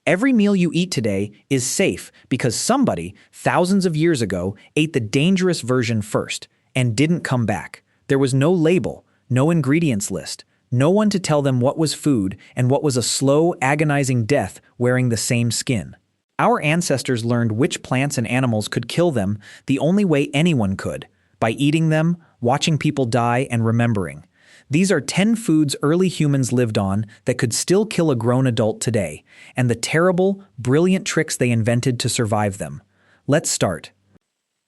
Every meal you eat today is safe because somebody, thousands of years ago, ate the dangerous version first and didn't come back. There was no label, no ingredients list, no one to tell them what was food and what was a slow, agonizing death wearing the same skin. Our ancestors learned which plants and animals could kill them the only way anyone could, by eating them, watching people die, and remembering. These are 10 foods early humans lived on that could still kill a grown adult today, and the terrible, brilliant tricks they invented to survive them. Let's start.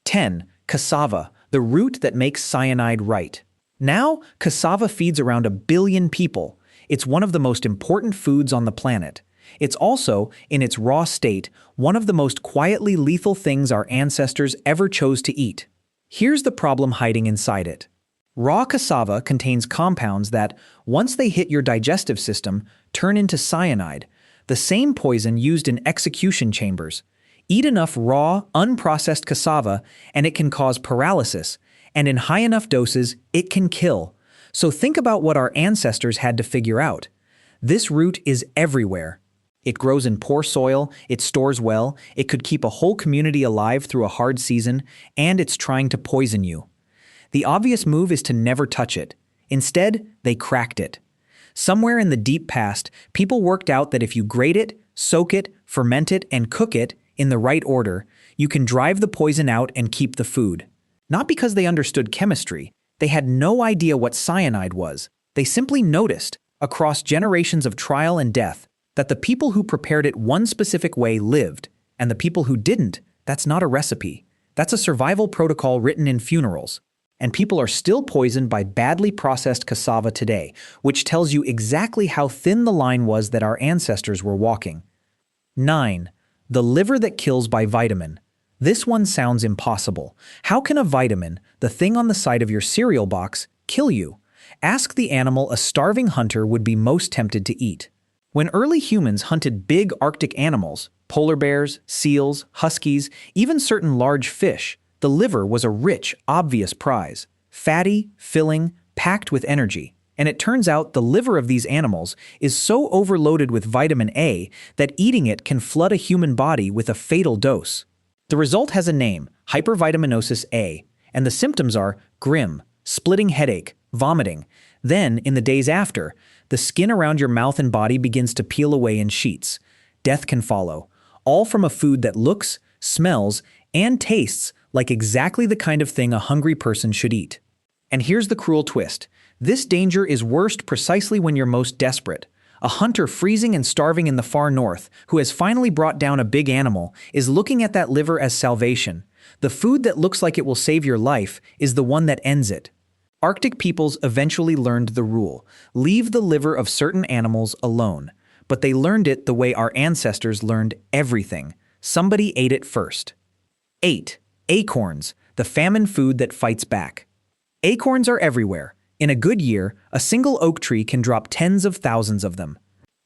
10. Cassava, the root that makes cyanide right. Now, cassava feeds around 1 billion people. It's one of the most important foods on the planet. It's also, in its raw state, one of the most quietly lethal things our ancestors ever chose to eat. Here's the problem hiding inside it. Raw cassava contains compounds that, once they hit your digestive system, turn into cyanide, the same poison used in execution chambers. Eat enough raw, unprocessed cassava, and it can cause paralysis, and in high enough doses, it can kill. So think about what our ancestors had to figure out. This root is everywhere. It grows in poor soil, it stores well, it could keep a whole community alive through a hard season, and it's trying to poison you. The obvious move is to never touch it. Instead, they cracked it. Somewhere in the deep past, people worked out that if you grate it, soak it, ferment it, and cook it in the right order, you can drive the poison out and keep the food. Not because they understood chemistry, they had no idea what cyanide was. They simply noticed, across generations of trial and death, that the people who prepared it one specific way lived, and the people who didn't, that's not a recipe. That's a survival protocol written in funerals. And people are still poisoned by badly processed cassava today, which tells you exactly how thin the line was that our ancestors were walking. 9. The liver that kills by vitamin. This one sounds impossible. How can a vitamin, the thing on the side of your cereal box, kill you? Ask the animal a starving hunter would be most tempted to eat. When early humans hunted big Arctic animals, polar bears, seals, huskies, even certain large fish, the liver was a rich, obvious prize. Fatty, filling, packed with energy. And it turns out the liver of these animals is so overloaded with vitamin A that eating it can flood a human body with a fatal dose. The result has a name, hypervitaminosis A, and the symptoms are grim, splitting headache, vomiting. Then, in the days after, the skin around your mouth and body begins to peel away in sheets. Death can follow, all from a food that looks, smells, and tastes like exactly the kind of thing a hungry person should eat. And here's the cruel twist. This danger is worst precisely when you're most desperate. A hunter freezing and starving in the far north, who has finally brought down a big animal, is looking at that liver as salvation. The food that looks like it will save your life is the one that ends it. Arctic peoples eventually learned the rule: leave the liver of certain animals alone. But they learned it the way our ancestors learned everything. Somebody ate it first. 8. Acorns, the famine food that fights back. Acorns are everywhere. In a good year, a single oak tree can drop tens of thousands of them.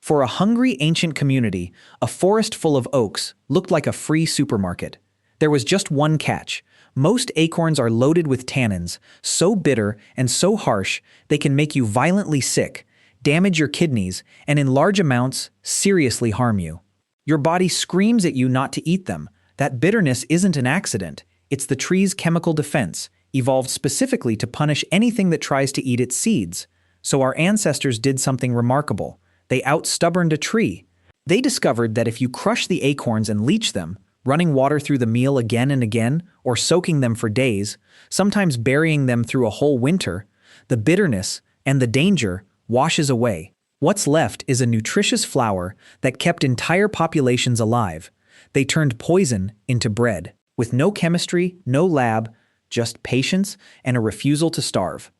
For a hungry ancient community, a forest full of oaks looked like a free supermarket. There was just one catch. Most acorns are loaded with tannins, so bitter and so harsh they can make you violently sick, damage your kidneys, and in large amounts, seriously harm you. Your body screams at you not to eat them. That bitterness isn't an accident. It's the tree's chemical defense, evolved specifically to punish anything that tries to eat its seeds. So our ancestors did something remarkable. They out-stubborned a tree. They discovered that if you crush the acorns and leach them, running water through the meal again and again, or soaking them for days, sometimes burying them through a whole winter, the bitterness and the danger washes away. What's left is a nutritious flour that kept entire populations alive. They turned poison into bread, with no chemistry, no lab, just patience and a refusal to starve.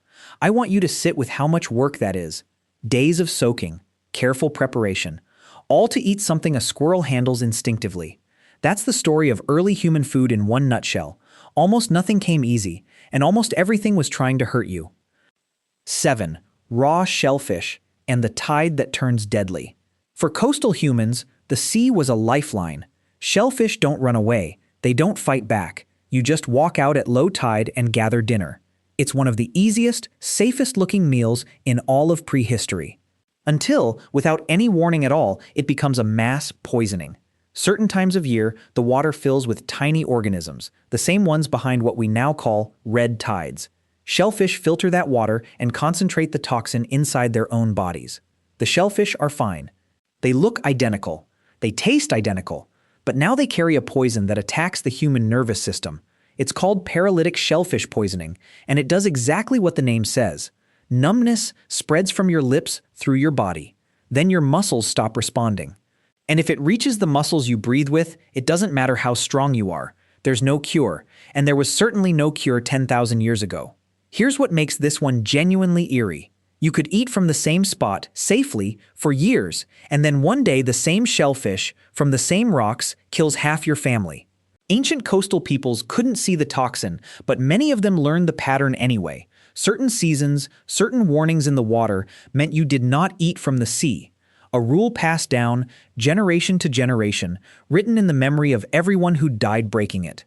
I want you to sit with how much work that is. Days of soaking, careful preparation, all to eat something a squirrel handles instinctively. That's the story of early human food in one nutshell. Almost nothing came easy, and almost everything was trying to hurt you. 7. Raw shellfish and the tide that turns deadly. For coastal humans, the sea was a lifeline. Shellfish don't run away. They don't fight back. You just walk out at low tide and gather dinner. It's one of the easiest, safest-looking meals in all of prehistory. Until, without any warning at all, it becomes a mass poisoning. Certain times of year, the water fills with tiny organisms, the same ones behind what we now call red tides. Shellfish filter that water and concentrate the toxin inside their own bodies. The shellfish are fine. They look identical. They taste identical. But now they carry a poison that attacks the human nervous system. It's called paralytic shellfish poisoning, and it does exactly what the name says. Numbness spreads from your lips through your body. Then your muscles stop responding. And if it reaches the muscles you breathe with, it doesn't matter how strong you are. There's no cure, and there was certainly no cure 10,000 years ago. Here's what makes this one genuinely eerie. You could eat from the same spot, safely, for years, and then one day the same shellfish, from the same rocks, kills half your family. Ancient coastal peoples couldn't see the toxin, but many of them learned the pattern anyway. Certain seasons, certain warnings in the water meant you did not eat from the sea. A rule passed down, generation to generation, written in the memory of everyone who died breaking it.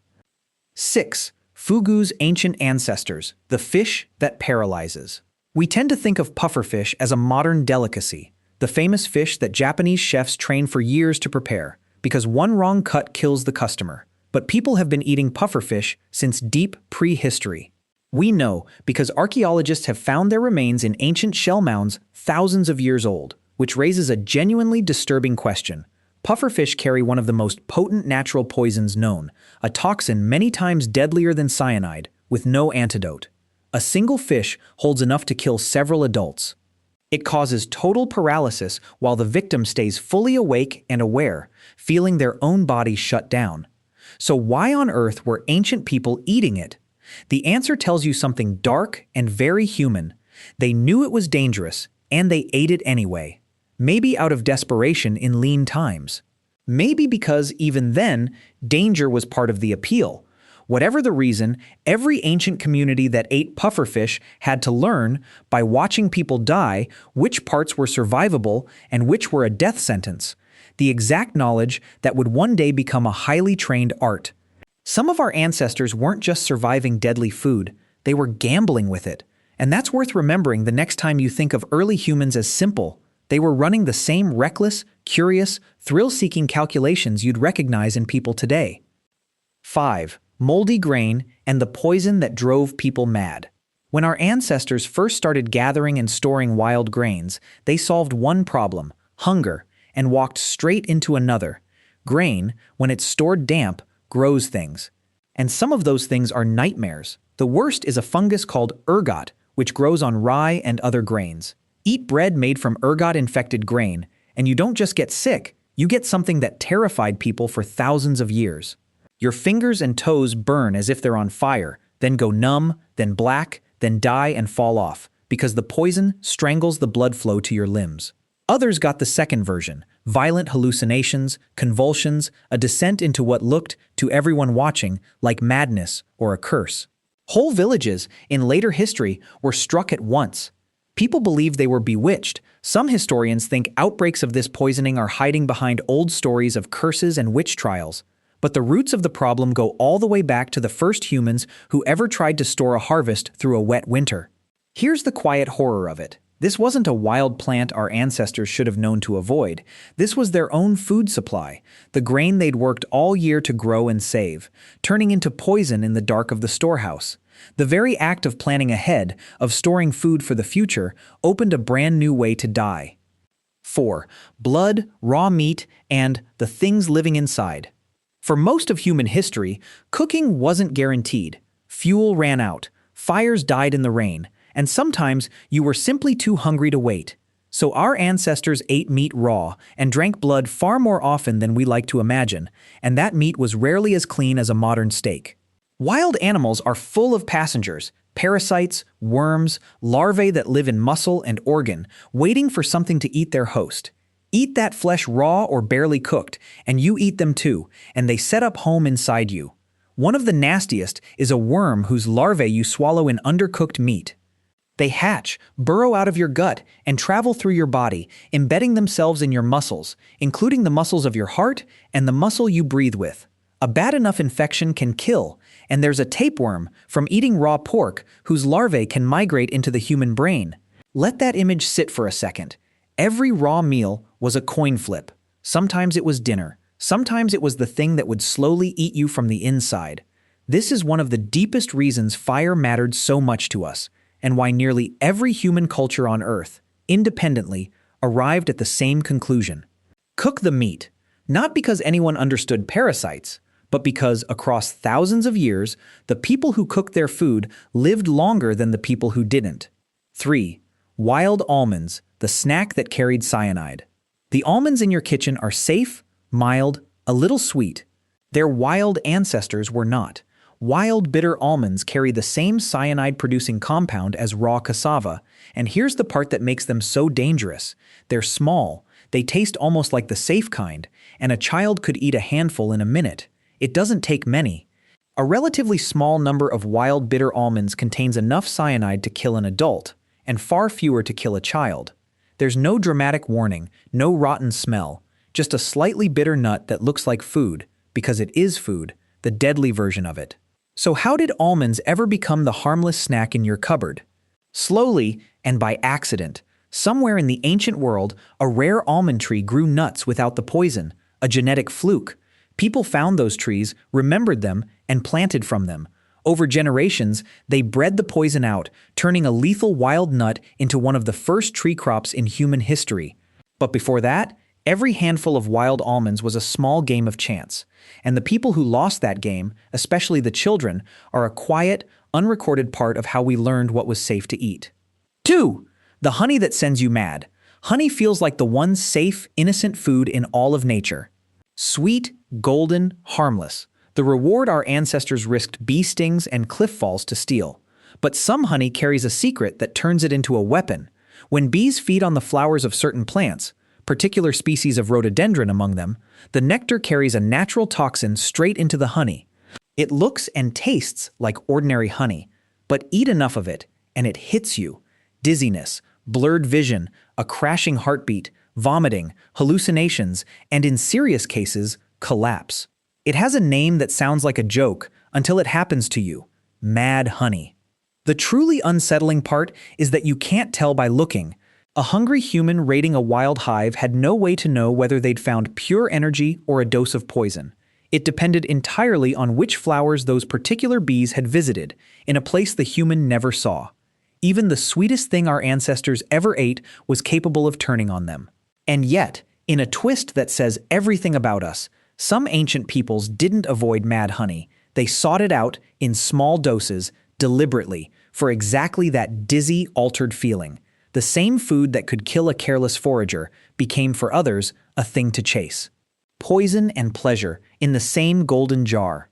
6. Fugu's ancient ancestors, the fish that paralyzes. We tend to think of pufferfish as a modern delicacy, the famous fish that Japanese chefs train for years to prepare, because one wrong cut kills the customer. But people have been eating pufferfish since deep prehistory. We know because archaeologists have found their remains in ancient shell mounds thousands of years old, which raises a genuinely disturbing question. Pufferfish carry one of the most potent natural poisons known, a toxin many times deadlier than cyanide, with no antidote. A single fish holds enough to kill several adults. It causes total paralysis while the victim stays fully awake and aware, feeling their own body shut down. So why on earth were ancient people eating it? The answer tells you something dark and very human. They knew it was dangerous, and they ate it anyway. Maybe out of desperation in lean times. Maybe because even then, danger was part of the appeal. Whatever the reason, every ancient community that ate pufferfish had to learn, by watching people die, which parts were survivable and which were a death sentence. The exact knowledge that would one day become a highly trained art. Some of our ancestors weren't just surviving deadly food, they were gambling with it. And that's worth remembering the next time you think of early humans as simple. They were running the same reckless, curious, thrill-seeking calculations you'd recognize in people today. 5. Moldy grain and the poison that drove people mad. When our ancestors first started gathering and storing wild grains, they solved one problem, hunger, and walked straight into another. Grain, when it's stored damp, grows things. And some of those things are nightmares. The worst is a fungus called ergot, which grows on rye and other grains. Eat bread made from ergot-infected grain, and you don't just get sick, you get something that terrified people for thousands of years. Your fingers and toes burn as if they're on fire, then go numb, then black, then die and fall off, because the poison strangles the blood flow to your limbs. Others got the second version, violent hallucinations, convulsions, a descent into what looked, to everyone watching, like madness or a curse. Whole villages, in later history, were struck at once. People believed they were bewitched. Some historians think outbreaks of this poisoning are hiding behind old stories of curses and witch trials. But the roots of the problem go all the way back to the first humans who ever tried to store a harvest through a wet winter. Here's the quiet horror of it. This wasn't a wild plant our ancestors should have known to avoid. This was their own food supply, the grain they'd worked all year to grow and save, turning into poison in the dark of the storehouse. The very act of planning ahead, of storing food for the future, opened a brand new way to die. 4. Blood, raw meat, and the things living inside. For most of human history, cooking wasn't guaranteed. Fuel ran out, fires died in the rain, and sometimes you were simply too hungry to wait. So our ancestors ate meat raw and drank blood far more often than we like to imagine, and that meat was rarely as clean as a modern steak. Wild animals are full of passengers, parasites, worms, larvae that live in muscle and organ, waiting for something to eat their host. Eat that flesh raw or barely cooked, and you eat them too, and they set up home inside you. One of the nastiest is a worm whose larvae you swallow in undercooked meat. They hatch, burrow out of your gut, and travel through your body, embedding themselves in your muscles, including the muscles of your heart and the muscle you breathe with. A bad enough infection can kill, and there's a tapeworm from eating raw pork whose larvae can migrate into the human brain. Let that image sit for a second. Every raw meal was a coin flip. Sometimes it was dinner. Sometimes it was the thing that would slowly eat you from the inside. This is one of the deepest reasons fire mattered so much to us, and why nearly every human culture on Earth, independently, arrived at the same conclusion. Cook the meat, not because anyone understood parasites, but because across thousands of years, the people who cooked their food lived longer than the people who didn't. 3. Wild almonds, the snack that carried cyanide. The almonds in your kitchen are safe, mild, a little sweet. Their wild ancestors were not. Wild bitter almonds carry the same cyanide-producing compound as raw cassava, and here's the part that makes them so dangerous. They're small, they taste almost like the safe kind, and a child could eat a handful in a minute. It doesn't take many. A relatively small number of wild bitter almonds contains enough cyanide to kill an adult, and far fewer to kill a child. There's no dramatic warning, no rotten smell, just a slightly bitter nut that looks like food, because it is food, the deadly version of it. So how did almonds ever become the harmless snack in your cupboard? Slowly, and by accident, somewhere in the ancient world, a rare almond tree grew nuts without the poison, a genetic fluke. People found those trees, remembered them, and planted from them. Over generations, they bred the poison out, turning a lethal wild nut into one of the first tree crops in human history. But before that, every handful of wild almonds was a small game of chance, and the people who lost that game, especially the children, are a quiet, unrecorded part of how we learned what was safe to eat. 2. The honey that sends you mad. Honey feels like the one safe, innocent food in all of nature. Sweet, golden, harmless. The reward our ancestors risked bee stings and cliff falls to steal. But some honey carries a secret that turns it into a weapon. When bees feed on the flowers of certain plants, particular species of rhododendron among them, the nectar carries a natural toxin straight into the honey. It looks and tastes like ordinary honey, but eat enough of it, and it hits you. Dizziness, blurred vision, a crashing heartbeat, vomiting, hallucinations, and in serious cases, collapse. It has a name that sounds like a joke until it happens to you: mad honey. The truly unsettling part is that you can't tell by looking. A hungry human raiding a wild hive had no way to know whether they'd found pure energy or a dose of poison. It depended entirely on which flowers those particular bees had visited, in a place the human never saw. Even the sweetest thing our ancestors ever ate was capable of turning on them. And yet, in a twist that says everything about us, some ancient peoples didn't avoid mad honey. They sought it out in small doses, deliberately, for exactly that dizzy, altered feeling. The same food that could kill a careless forager became for others a thing to chase. Poison and pleasure in the same golden jar.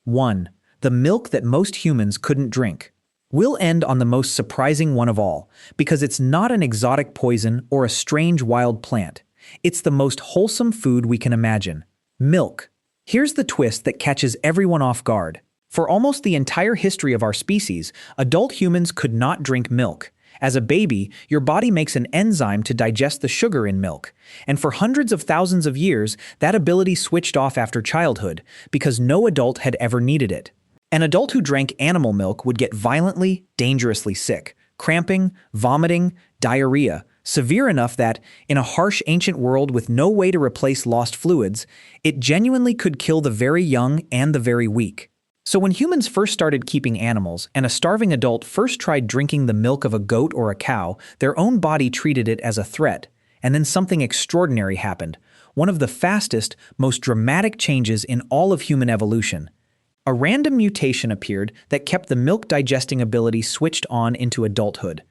1. The milk that most humans couldn't drink. We'll end on the most surprising one of all, because it's not an exotic poison or a strange wild plant. It's the most wholesome food we can imagine. Milk. Here's the twist that catches everyone off guard. For almost the entire history of our species, adult humans could not drink milk. As a baby, your body makes an enzyme to digest the sugar in milk, and for hundreds of thousands of years, that ability switched off after childhood because no adult had ever needed it. An adult who drank animal milk would get violently, dangerously sick, cramping, vomiting, diarrhea, severe enough that, in a harsh ancient world with no way to replace lost fluids, it genuinely could kill the very young and the very weak. So when humans first started keeping animals, and a starving adult first tried drinking the milk of a goat or a cow, their own body treated it as a threat. And then something extraordinary happened, one of the fastest, most dramatic changes in all of human evolution. A random mutation appeared that kept the milk-digesting ability switched on into adulthood.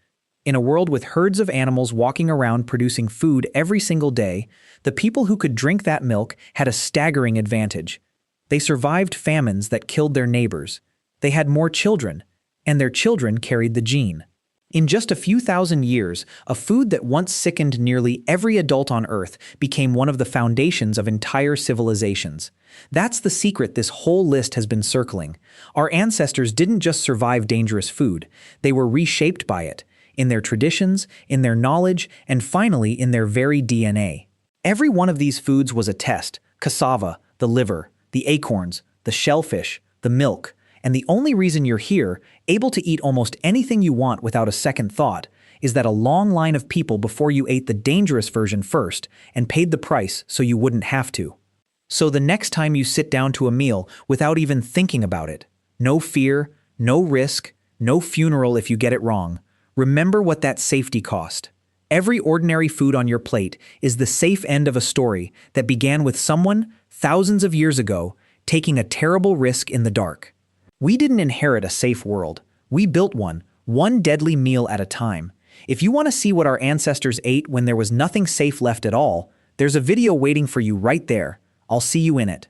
In a world with herds of animals walking around producing food every single day, the people who could drink that milk had a staggering advantage. They survived famines that killed their neighbors. They had more children, and their children carried the gene. In just a few thousand years, a food that once sickened nearly every adult on Earth became one of the foundations of entire civilizations. That's the secret this whole list has been circling. Our ancestors didn't just survive dangerous food, they were reshaped by it, in their traditions, in their knowledge, and finally in their very DNA. Every one of these foods was a test: cassava, the liver, the acorns, the shellfish, the milk, and the only reason you're here, able to eat almost anything you want without a second thought, is that a long line of people before you ate the dangerous version first and paid the price so you wouldn't have to. So the next time you sit down to a meal without even thinking about it, no fear, no risk, no funeral if you get it wrong, remember what that safety cost. Every ordinary food on your plate is the safe end of a story that began with someone, thousands of years ago, taking a terrible risk in the dark. We didn't inherit a safe world. We built one deadly meal at a time. If you want to see what our ancestors ate when there was nothing safe left at all, there's a video waiting for you right there. I'll see you in it.